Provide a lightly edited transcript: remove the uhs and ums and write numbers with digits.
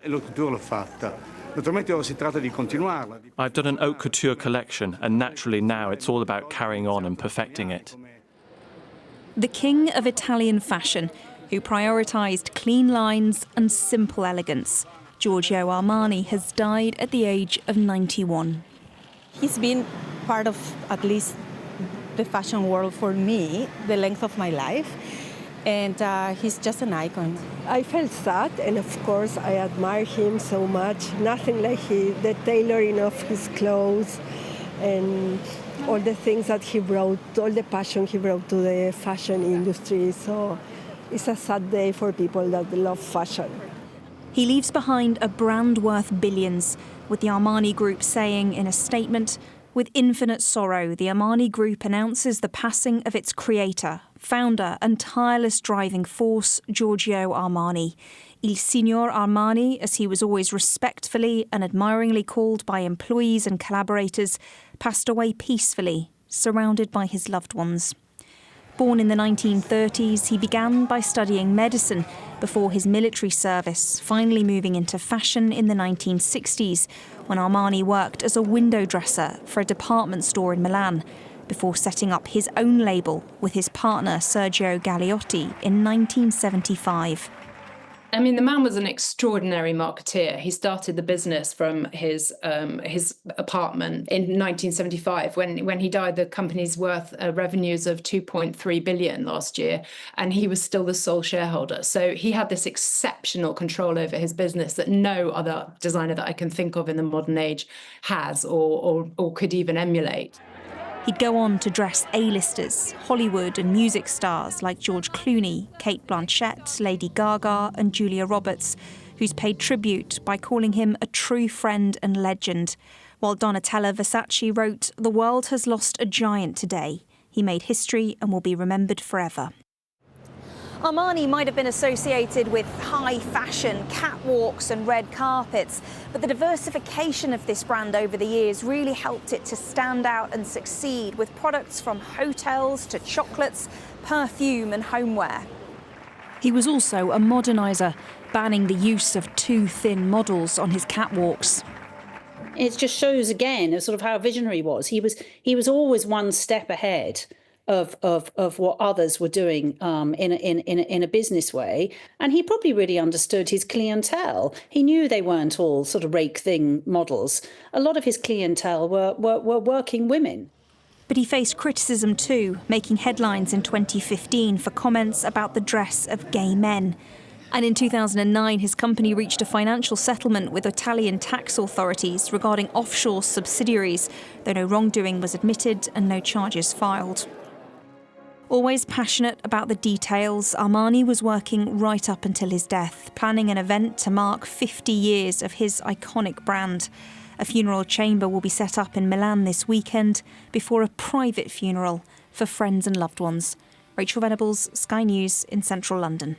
L'haute couture l'ho fatta. Naturalmente ora si tratta di continuarla. I've done an haute couture collection, and naturally now it's all about carrying on and perfecting it. The king of Italian fashion, who prioritised clean lines and simple elegance, Giorgio Armani has died at the age of 91. He's been part of at least the fashion world for me, the length of my life, and he's just an icon. I felt sad, and of course I admire him so much. Nothing like the tailoring of his clothes and all the things that he brought, all the passion he brought to the fashion industry. So it's a sad day for people that love fashion. He leaves behind a brand worth billions, with the Armani Group saying in a statement, "With infinite sorrow, the Armani Group announces the passing of its creator, founder and tireless driving force, Giorgio Armani. Il Signor Armani," as he was always respectfully and admiringly called by employees and collaborators, passed away peacefully, surrounded by his loved ones. Born in the 1930s, he began by studying medicine before his military service, finally moving into fashion in the 1960s, when Armani worked as a window dresser for a department store in Milan, before setting up his own label with his partner Sergio Galliotti in 1975. I mean, the man was an extraordinary marketeer. He started the business from his apartment in 1975. When he died, the company's worth revenues of 2.3 billion last year, and he was still the sole shareholder. So he had this exceptional control over his business that no other designer that I can think of in the modern age has or could even emulate. He'd go on to dress A-listers, Hollywood and music stars like George Clooney, Cate Blanchett, Lady Gaga and Julia Roberts, who's paid tribute by calling him a true friend and legend. While Donatella Versace wrote, "The world has lost a giant today. He made history and will be remembered forever." Armani might have been associated with high fashion, catwalks and red carpets, but the diversification of this brand over the years really helped it to stand out and succeed, with products from hotels to chocolates, perfume and homeware. He was also a moderniser, banning the use of too thin models on his catwalks. It just shows again sort of how visionary he was. He was always one step ahead of what others were doing in a business way, and he probably really understood his clientele. He knew they weren't all sort of rake thing models. A lot of his clientele were working women. But he faced criticism too, making headlines in 2015 for comments about the dress of gay men. And in 2009, his company reached a financial settlement with Italian tax authorities regarding offshore subsidiaries, though no wrongdoing was admitted and no charges filed. Always passionate about the details, Armani was working right up until his death, planning an event to mark 50 years of his iconic brand. A funeral chamber will be set up in Milan this weekend before a private funeral for friends and loved ones. Rachael Venables, Sky News in central London.